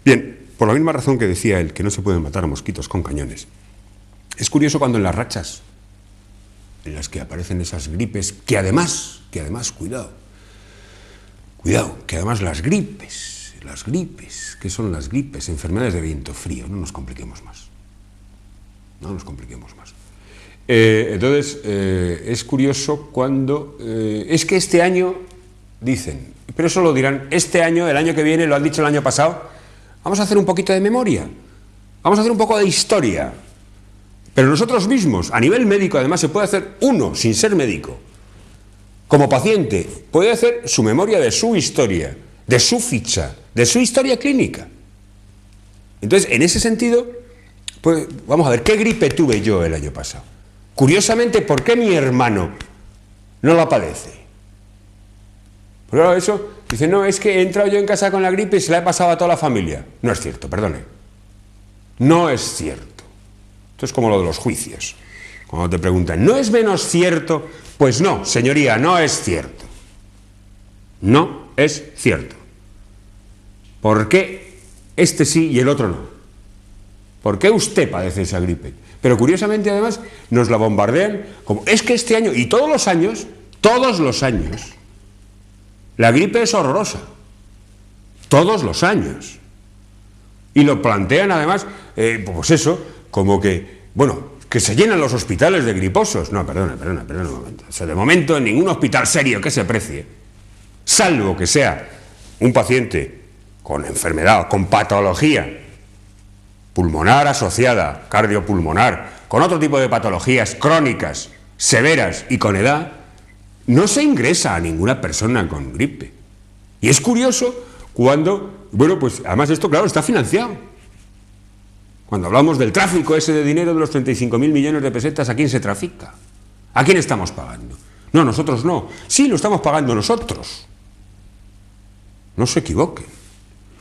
Bien, por la misma razón que decía él, que no se pueden matar mosquitos con cañones, es curioso cuando en las rachas, en las que aparecen esas gripes, que además, cuidado, que además las gripes, ¿qué son las gripes? Enfermedades de viento frío, no nos compliquemos más. Entonces, es curioso cuando, es que este año, dicen, pero eso lo dirán, este año, el año que viene, lo han dicho el año pasado, vamos a hacer un poquito de memoria, vamos a hacer un poco de historia. Pero nosotros mismos, a nivel médico, además, se puede hacer uno, sin ser médico, como paciente, puede hacer su memoria de su historia, de su ficha, de su historia clínica. Entonces, en ese sentido, pues, vamos a ver, ¿qué gripe tuve yo el año pasado? Curiosamente, ¿por qué mi hermano no la padece? Porque claro, eso, dice, no, es que he entrado yo en casa con la gripe y se la he pasado a toda la familia. No es cierto, perdone. No es cierto. Esto es como lo de los juicios. Cuando te preguntan, ¿no es menos cierto? Pues no, señoría, no es cierto. No es cierto. ¿Por qué este sí y el otro no? ¿Por qué usted padece esa gripe? Pero curiosamente, además, nos la bombardean como, es que este año, y todos los años, la gripe es horrorosa. Todos los años. Y lo plantean, además, pues eso, como que, bueno, que se llenan los hospitales de griposos. No, perdona un momento. O sea, de momento, en ningún hospital serio que se precie, salvo que sea un paciente con enfermedad, con patología pulmonar asociada, cardiopulmonar, con otro tipo de patologías crónicas, severas y con edad, no se ingresa a ninguna persona con gripe. Y es curioso cuando, bueno, pues además esto, claro, está financiado. Cuando hablamos del tráfico ese de dinero de los 35.000 millones de pesetas, ¿a quién se trafica? ¿A quién estamos pagando? No, nosotros no. Sí, lo estamos pagando nosotros. No se equivoquen.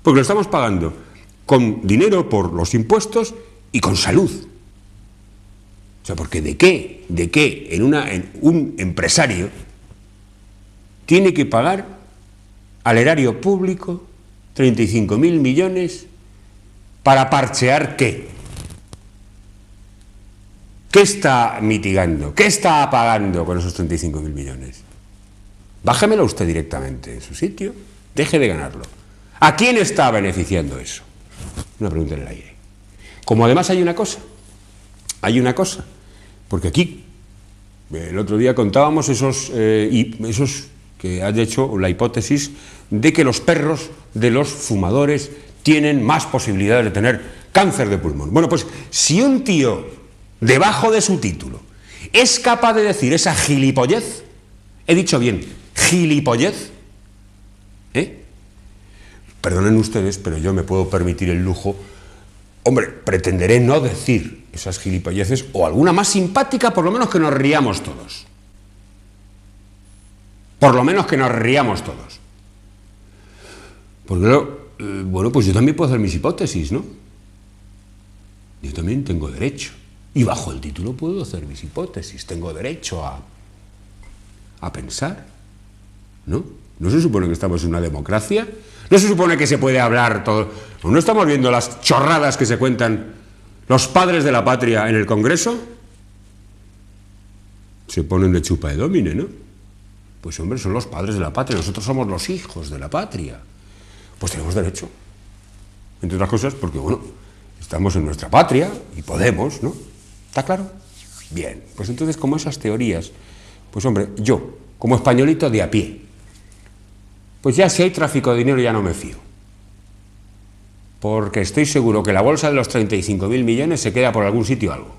Porque lo estamos pagando con dinero por los impuestos y con salud. O sea, porque ¿de qué un empresario tiene que pagar al erario público 35.000 millones para parchear qué? ¿Qué está mitigando? ¿Qué está apagando con esos 35.000 millones? Bájemelo usted directamente en su sitio, deje de ganarlo. ¿A quién está beneficiando eso? Una pregunta en el aire. Como además hay una cosa, porque aquí, el otro día contábamos esos que han hecho la hipótesis de que los perros de los fumadores tienen más posibilidades de tener cáncer de pulmón. Bueno, pues si un tío, debajo de su título, es capaz de decir esa gilipollez, he dicho bien, gilipollez, perdonen ustedes, pero yo me puedo permitir el lujo, hombre, pretenderé no decir esas gilipolleces, o alguna más simpática, por lo menos que nos riamos todos. Por lo menos que nos riamos todos. Porque, bueno, pues yo también puedo hacer mis hipótesis, ¿no? Yo también tengo derecho. Y bajo el título puedo hacer mis hipótesis. Tengo derecho a pensar, ¿no? ¿No se supone que estamos en una democracia? ¿No se supone que se puede hablar todo? ¿No estamos viendo las chorradas que se cuentan los padres de la patria en el Congreso? Se ponen de chupa de domine, ¿no? Pues hombre, son los padres de la patria, nosotros somos los hijos de la patria. Pues tenemos derecho. Entre otras cosas, porque, bueno, estamos en nuestra patria y podemos, ¿no? ¿Está claro? Bien, pues entonces, como esas teorías, pues hombre, yo, como españolito de a pie, pues ya si hay tráfico de dinero ya no me fío. Porque estoy seguro que la bolsa de los 35.000 millones se queda por algún sitio algo.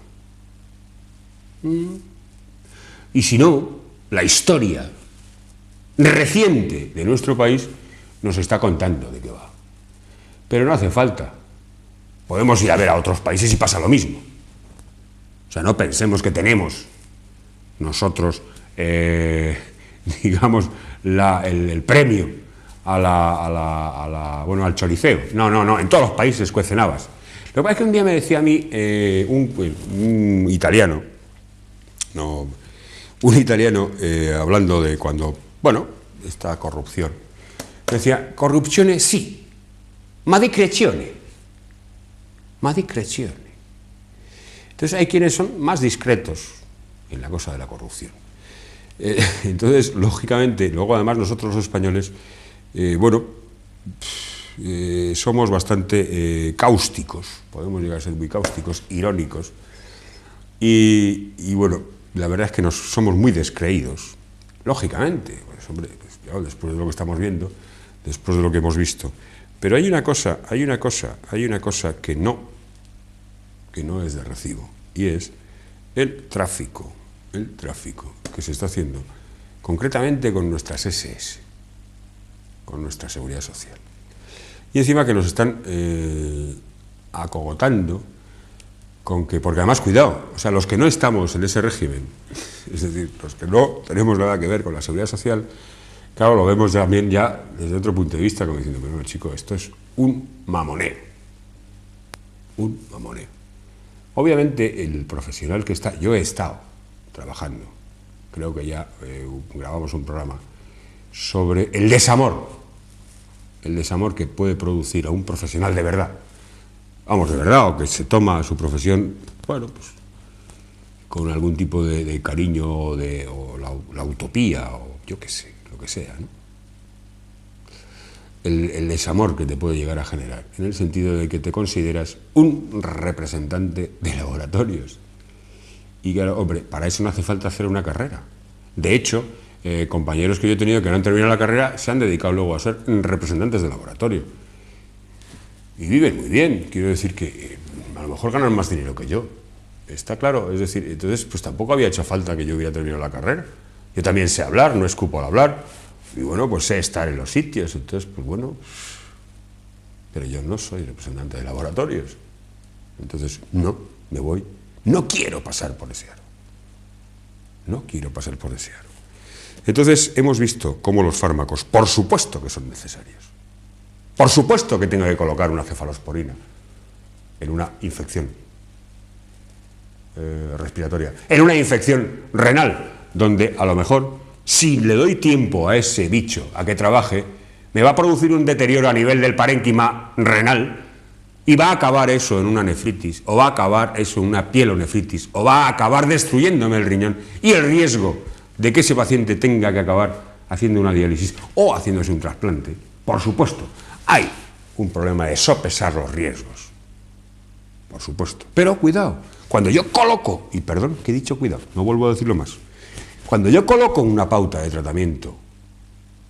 Y si no, la historia reciente de nuestro país nos está contando de qué va. Pero no hace falta. Podemos ir a ver a otros países y pasa lo mismo. O sea, no pensemos que tenemos nosotros, digamos, el premio bueno, al choriceo. No, en todos los países cuecen habas. Lo que pasa es que un día me decía a mí un italiano, hablando de cuando, bueno, esta corrupción, me decía, corrupción sí, ma discrezione. Ma discrezione. Entonces hay quienes son más discretos en la cosa de la corrupción. Entonces, lógicamente, luego además nosotros los españoles, somos bastante cáusticos, podemos llegar a ser muy cáusticos, irónicos, y bueno, la verdad es que somos muy descreídos, lógicamente, pues, hombre, pues, claro, después de lo que estamos viendo, después de lo que hemos visto. Pero hay una cosa que no es de recibo, y es el tráfico que se está haciendo concretamente con nuestras SS, con nuestra seguridad social. Y encima que nos están acogotando con que, porque además, cuidado, o sea, los que no estamos en ese régimen, es decir, los que no tenemos nada que ver con la seguridad social, claro, lo vemos también ya desde otro punto de vista, como diciendo, pero chico, esto es un mamoneo. Un mamoneo. Obviamente, el profesional que está, yo he estado trabajando, creo que ya grabamos un programa sobre el desamor que puede producir a un profesional de verdad, vamos, de verdad, o que se toma su profesión, bueno, pues con algún tipo de cariño o la utopía, o yo qué sé, lo que sea, ¿no? El desamor que te puede llegar a generar, en el sentido de que te consideras un representante de laboratorios. Y claro, hombre, para eso no hace falta hacer una carrera. De hecho, compañeros que yo he tenido que no han terminado la carrera se han dedicado luego a ser representantes de laboratorio. Y viven muy bien, quiero decir que a lo mejor ganan más dinero que yo. Está claro, es decir, entonces pues tampoco había hecho falta que yo hubiera terminado la carrera. Yo también sé hablar, no escupo al hablar, y bueno, pues sé estar en los sitios, entonces pues bueno, pero yo no soy representante de laboratorios. Entonces, no, me voy. No quiero pasar por ese aro. No quiero pasar por ese aro. Entonces, hemos visto cómo los fármacos, por supuesto que son necesarios. Por supuesto que tengo que colocar una cefalosporina en una infección respiratoria, en una infección renal, donde a lo mejor, si le doy tiempo a ese bicho a que trabaje, me va a producir un deterioro a nivel del parénquima renal, y va a acabar eso en una nefritis, o va a acabar eso en una pielonefritis, o va a acabar destruyéndome el riñón, y el riesgo de que ese paciente tenga que acabar haciendo una diálisis o haciéndose un trasplante, por supuesto, hay un problema de sopesar los riesgos, por supuesto. Pero cuidado, cuando yo coloco, y perdón que he dicho cuidado, no vuelvo a decirlo más, cuando yo coloco una pauta de tratamiento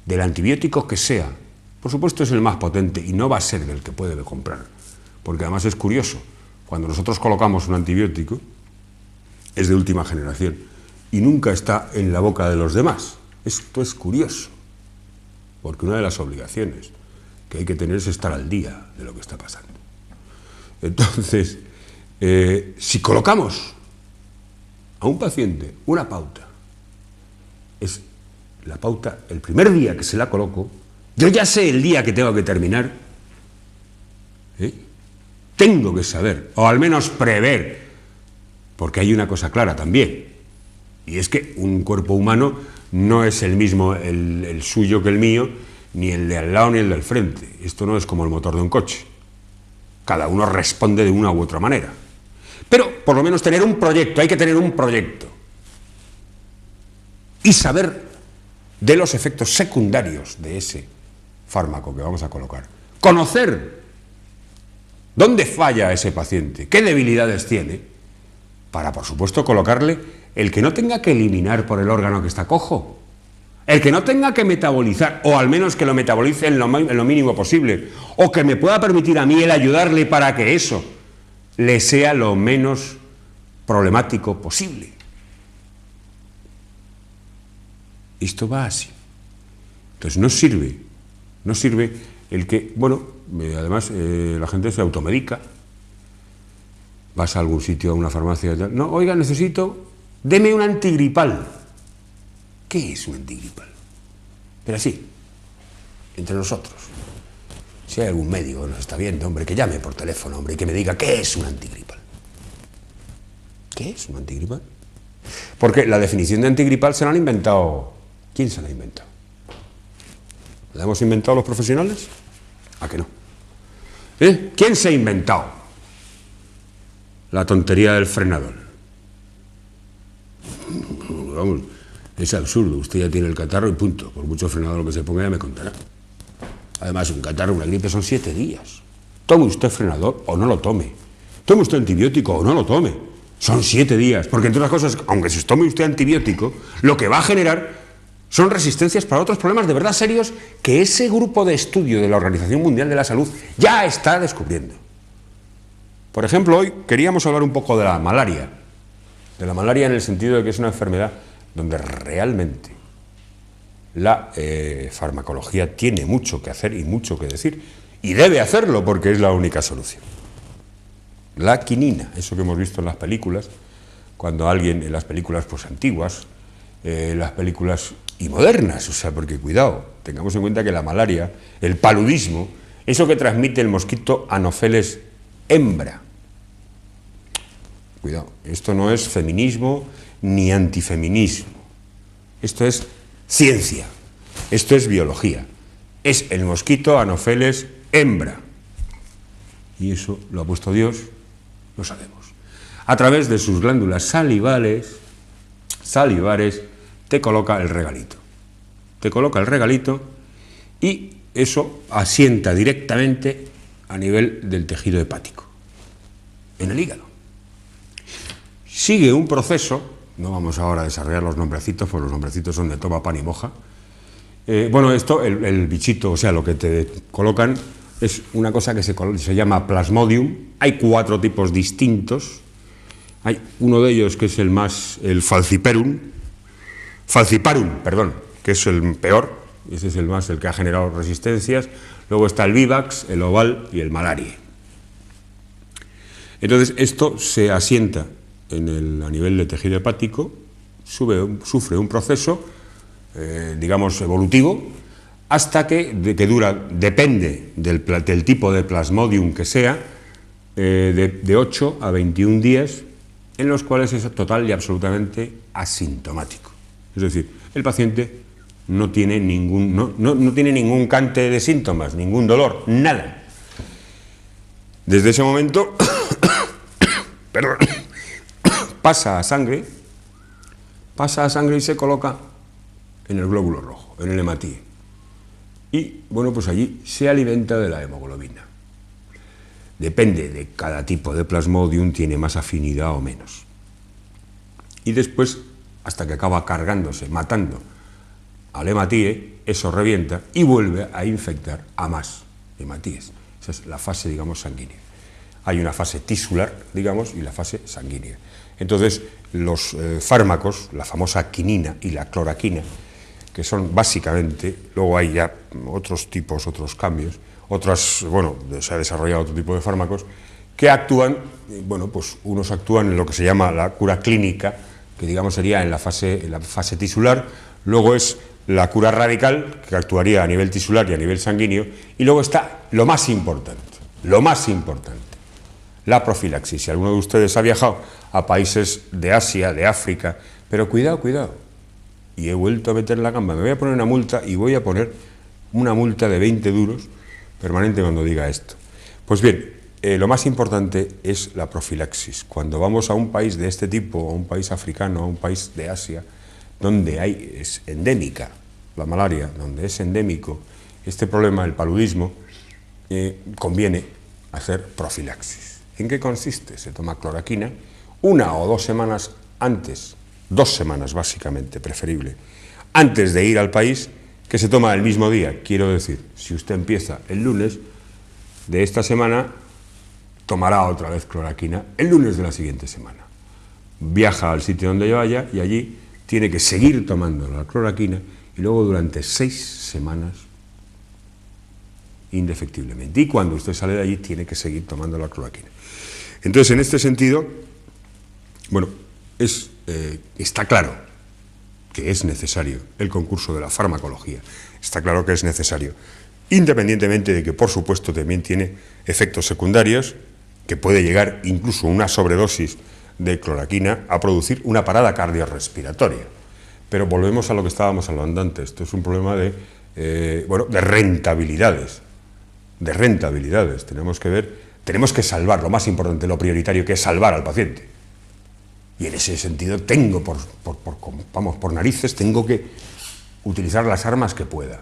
del antibiótico que sea, por supuesto es el más potente y no va a ser el que puede comprar. Porque además es curioso, cuando nosotros colocamos un antibiótico, es de última generación y nunca está en la boca de los demás. Esto es curioso, porque una de las obligaciones que hay que tener es estar al día de lo que está pasando. Entonces, si colocamos a un paciente una pauta, es la pauta, el primer día que se la coloco, yo ya sé el día que tengo que terminar, tengo que saber, o al menos prever, porque hay una cosa clara también, y es que un cuerpo humano no es el mismo el suyo que el mío, ni el de al lado ni el del frente. Esto no es como el motor de un coche. Cada uno responde de una u otra manera. Pero, por lo menos, tener un proyecto, hay que tener un proyecto. Y saber de los efectos secundarios de ese fármaco que vamos a colocar. Conocer dónde falla ese paciente, qué debilidades tiene, para, por supuesto, colocarle el que no tenga que eliminar por el órgano que está cojo, el que no tenga que metabolizar, o al menos que lo metabolice en lo mínimo posible, o que me pueda permitir a mí el ayudarle para que eso le sea lo menos problemático posible. Esto va así. Entonces no sirve el que, bueno, además la gente se automedica, vas a algún sitio, a una farmacia y tal, no, oiga, necesito, deme un antigripal. ¿Qué es un antigripal? Pero así, entre nosotros, si hay algún médico que nos está viendo, hombre, que llame por teléfono, hombre, y que me diga qué es un antigripal. ¿Qué es un antigripal? Porque la definición de antigripal se la han inventado. ¿Quién se la ha inventado? ¿La hemos inventado los profesionales? ¿A que no? ¿Quién se ha inventado la tontería del frenador? Vamos, es absurdo. Usted ya tiene el catarro y punto. Por mucho frenador que se ponga ya me contará. Además, un catarro, una gripe son 7 días. Tome usted frenador o no lo tome. Tome usted antibiótico o no lo tome. Son 7 días. Porque entre otras cosas, aunque se tome usted antibiótico, lo que va a generar son resistencias para otros problemas de verdad serios que ese grupo de estudio de la Organización Mundial de la Salud ya está descubriendo. Por ejemplo, hoy queríamos hablar un poco de la malaria. De la malaria en el sentido de que es una enfermedad donde realmente la farmacología tiene mucho que hacer y mucho que decir. Y debe hacerlo porque es la única solución. La quinina, eso que hemos visto en las películas, cuando alguien, en las películas pues antiguas, las películas y modernas, o sea, porque cuidado, tengamos en cuenta que la malaria, el paludismo, eso que transmite el mosquito Anopheles hembra. Cuidado, esto no es feminismo ni antifeminismo, esto es ciencia, esto es biología, es el mosquito Anopheles hembra. Y eso lo ha puesto Dios, lo sabemos. A través de sus glándulas salivares, te coloca el regalito. Te coloca el regalito y eso asienta directamente a nivel del tejido hepático, en el hígado. Sigue un proceso, no vamos ahora a desarrollar los nombrecitos, porque los nombrecitos son de toma, pan y moja. Bueno, esto, el bichito, o sea, lo que te colocan es una cosa que se llama plasmodium. Hay 4 tipos distintos. Hay uno de ellos que es el falciparum, que es el peor, ese es el que ha generado resistencias. Luego está el vivax, el oval y el malaria. Entonces, esto se asienta a nivel del tejido hepático, sufre un proceso, digamos, evolutivo, hasta que dura, depende del tipo de plasmodium que sea, de 8 a 21 días, en los cuales es total y absolutamente asintomático. Es decir, el paciente no tiene ningún cante de síntomas, ningún dolor, nada. Desde ese momento, perdón, pasa a sangre y se coloca en el glóbulo rojo, en el hematíe. Y, bueno, pues allí se alimenta de la hemoglobina. Depende de cada tipo de plasmodium, tiene más afinidad o menos. Y después, hasta que acaba cargándose, matando al hematíe, eso revienta y vuelve a infectar a más hematíes. Esa es la fase, digamos, sanguínea. Hay una fase tisular, digamos, y la fase sanguínea. Entonces, los fármacos, la famosa quinina y la cloraquina, que son básicamente, luego hay ya otros tipos, otros cambios, se ha desarrollado otro tipo de fármacos que actúan, bueno, pues unos actúan en lo que se llama la cura clínica, que digamos sería en la fase tisular, luego es la cura radical, que actuaría a nivel tisular y a nivel sanguíneo, y luego está lo más importante, la profilaxis. Si alguno de ustedes ha viajado a países de Asia, de África, pero cuidado, y he vuelto a meter la gamba, me voy a poner una multa y voy a poner una multa de 20 duros permanente cuando diga esto. Pues bien, lo más importante es la profilaxis. Cuando vamos a un país de este tipo, a un país africano, a un país de Asia, donde es endémica la malaria, donde es endémico este problema, el paludismo, conviene hacer profilaxis. ¿En qué consiste? Se toma cloraquina 1 o 2 semanas antes, 2 semanas básicamente, preferible, antes de ir al país, que se toma el mismo día. Quiero decir, si usted empieza el lunes de esta semana, tomará otra vez cloraquina el lunes de la siguiente semana. Viaja al sitio donde vaya y allí tiene que seguir tomando la cloraquina y luego durante 6 semanas indefectiblemente. Y cuando usted sale de allí tiene que seguir tomando la cloraquina. Entonces, en este sentido, bueno, está claro que es necesario el concurso de la farmacología, está claro que es necesario, independientemente de que, por supuesto, también tiene efectos secundarios, que puede llegar incluso una sobredosis de cloraquina a producir una parada cardiorrespiratoria. Pero volvemos a lo que estábamos hablando antes, esto es un problema de rentabilidades. de rentabilidades, tenemos que salvar lo más importante, lo prioritario, que es salvar al paciente. Y en ese sentido tengo, por narices, tengo que utilizar las armas que pueda.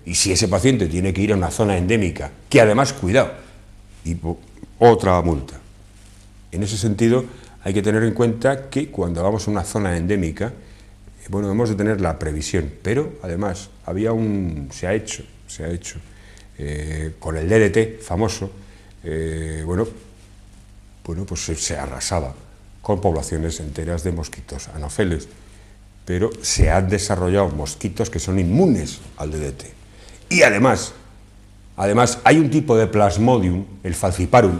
Y si ese paciente tiene que ir a una zona endémica, que además, cuidado, y otra multa. En ese sentido, hay que tener en cuenta que cuando vamos a una zona endémica, bueno, hemos de tener la previsión, pero además se ha hecho con el DDT famoso, pues se arrasaba con poblaciones enteras de mosquitos anófeles, pero se han desarrollado mosquitos que son inmunes al DDT. Y además hay un tipo de Plasmodium, el Falciparum,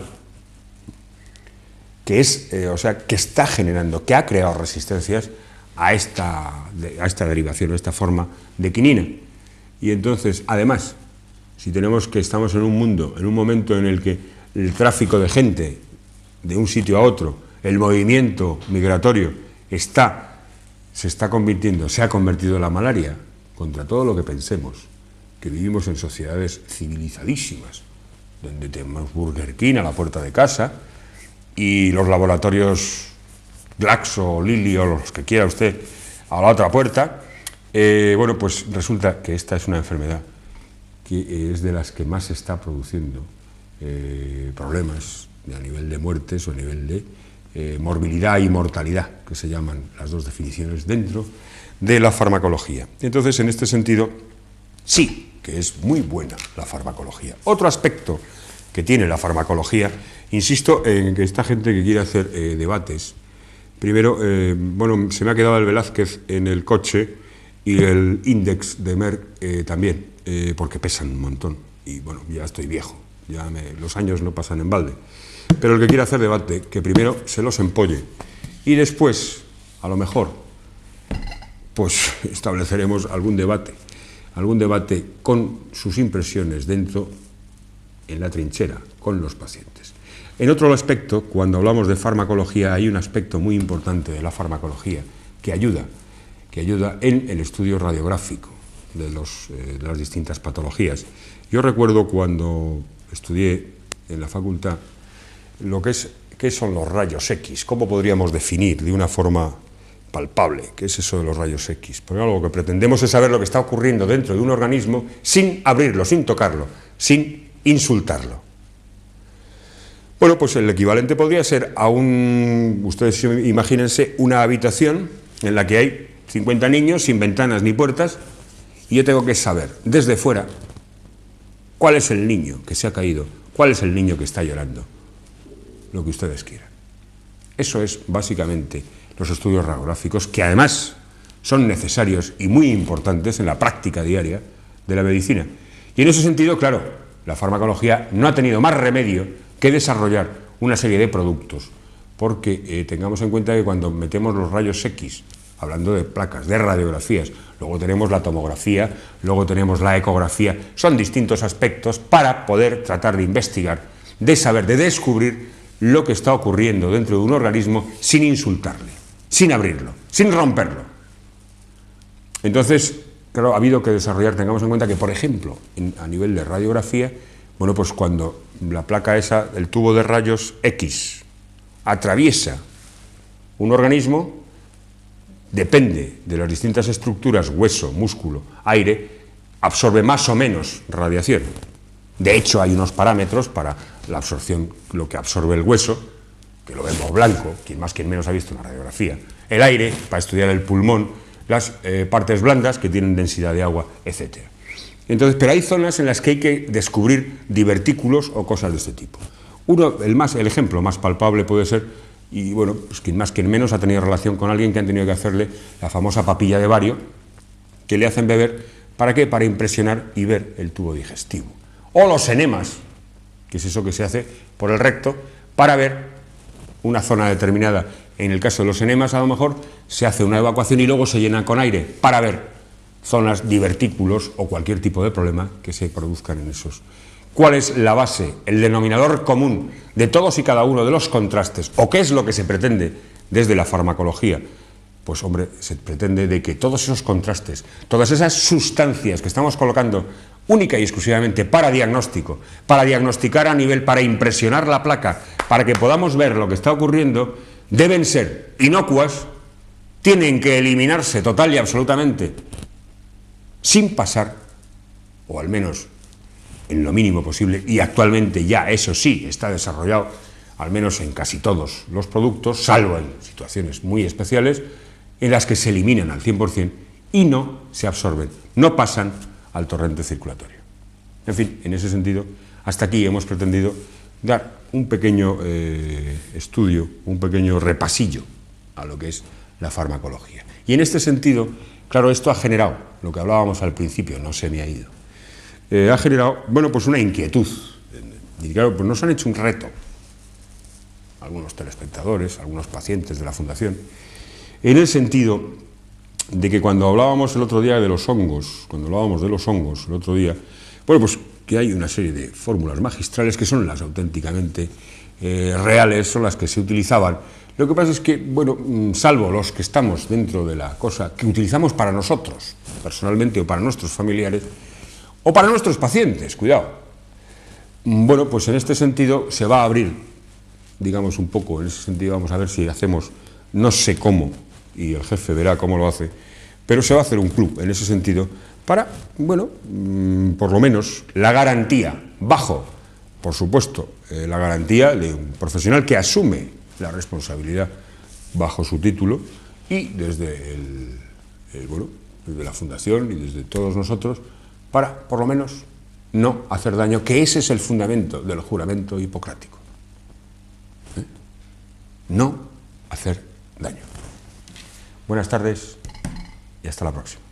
que está generando, que ha creado resistencias a esta derivación, a esta forma de quinina. Y entonces, además, si estamos en un mundo, en un momento en el que el tráfico de gente de un sitio a otro, el movimiento migratorio se ha convertido en la malaria, contra todo lo que pensemos, que vivimos en sociedades civilizadísimas, donde tenemos Burger King a la puerta de casa y los laboratorios Glaxo, Lilly o los que quiera usted a la otra puerta, pues resulta que esta es una enfermedad que es de las que más se está produciendo problemas a nivel de muertes o a nivel de morbilidad y mortalidad, que se llaman las dos definiciones dentro de la farmacología. Entonces, en este sentido, sí, que es muy buena la farmacología. Otro aspecto que tiene la farmacología, insisto en que esta gente que quiere hacer debates, primero, se me ha quedado el Velázquez en el coche y el Index de Merck también, porque pesan un montón, y bueno, ya estoy viejo, los años no pasan en balde. Pero el que quiera hacer debate, que primero se los empolle y después, a lo mejor, pues estableceremos algún debate con sus impresiones dentro, en la trinchera, con los pacientes. En otro aspecto, cuando hablamos de farmacología, hay un aspecto muy importante de la farmacología que ayuda en el estudio radiográfico de las distintas patologías. Yo recuerdo cuando estudié en la facultad qué son los rayos X, cómo podríamos definir de una forma palpable qué es eso de los rayos X. Porque algo que pretendemos es saber lo que está ocurriendo dentro de un organismo sin abrirlo, sin tocarlo, sin insultarlo. Bueno, pues el equivalente podría ser ustedes imagínense una habitación en la que hay 50 niños sin ventanas ni puertas y yo tengo que saber desde fuera cuál es el niño que se ha caído, cuál es el niño que está llorando, lo que ustedes quieran. Eso es básicamente los estudios radiográficos, que además son necesarios y muy importantes en la práctica diaria de la medicina. Y en ese sentido, claro, la farmacología no ha tenido más remedio que desarrollar una serie de productos, porque tengamos en cuenta que cuando metemos los rayos X, hablando de placas, de radiografías, luego tenemos la tomografía, luego tenemos la ecografía, son distintos aspectos para poder tratar de investigar, de saber, de descubrir lo que está ocurriendo dentro de un organismo sin insultarle, sin abrirlo, sin romperlo. Entonces, claro, ha habido que desarrollar, tengamos en cuenta que, por ejemplo, a nivel de radiografía, bueno, pues cuando la placa esa, el tubo de rayos X, atraviesa un organismo, depende de las distintas estructuras, hueso, músculo, aire, absorbe más o menos radiación. De hecho, hay unos parámetros para la absorción, lo que absorbe el hueso, que lo vemos blanco, quien más, quien menos ha visto una radiografía. El aire, para estudiar el pulmón, las partes blandas, que tienen densidad de agua, etc. Entonces, pero hay zonas en las que hay que descubrir divertículos o cosas de este tipo. El ejemplo más palpable puede ser, y bueno, pues quien más, quien menos ha tenido relación con alguien que han tenido que hacerle la famosa papilla de bario, que le hacen beber, ¿para qué? Para impresionar y ver el tubo digestivo. O los enemas, que es eso que se hace por el recto, para ver una zona determinada. En el caso de los enemas, a lo mejor, se hace una evacuación y luego se llena con aire para ver zonas, divertículos o cualquier tipo de problema que se produzcan en esos. ¿Cuál es la base, el denominador común de todos y cada uno de los contrastes? ¿O qué es lo que se pretende desde la farmacología? Pues, hombre, se pretende de que todos esos contrastes, todas esas sustancias que estamos colocando única y exclusivamente para diagnóstico, para diagnosticar a nivel, para impresionar la placa, para que podamos ver lo que está ocurriendo, deben ser inocuas, tienen que eliminarse total y absolutamente, sin pasar, o al menos en lo mínimo posible, y actualmente ya eso sí está desarrollado, al menos en casi todos los productos, salvo en situaciones muy especiales, en las que se eliminan al 100% y no se absorben, no pasan al torrente circulatorio. En fin, en ese sentido, hasta aquí hemos pretendido dar un pequeño estudio, un pequeño repasillo a lo que es la farmacología. Y en este sentido, claro, esto ha generado, lo que hablábamos al principio, no se me ha ido, ha generado, bueno, pues una inquietud. Y claro, pues nos han hecho un reto, algunos telespectadores, algunos pacientes de la Fundación, en el sentido de que cuando hablábamos el otro día de los hongos, el otro día, bueno, pues que hay una serie de fórmulas magistrales que son las auténticamente reales, son las que se utilizaban. Lo que pasa es que, bueno, salvo los que estamos dentro de la cosa que utilizamos para nosotros, personalmente, o para nuestros familiares, o para nuestros pacientes, cuidado. Bueno, pues en este sentido se va a abrir, digamos un poco, en ese sentido vamos a ver si hacemos, no sé cómo, y el jefe verá cómo lo hace, pero se va a hacer un club en ese sentido para, bueno, por lo menos la garantía, bajo, por supuesto, la garantía de un profesional que asume la responsabilidad bajo su título y desde bueno, desde la Fundación y desde todos nosotros, para, por lo menos, no hacer daño, que ese es el fundamento del juramento hipocrático. No hacer daño. Buenas tardes y hasta la próxima.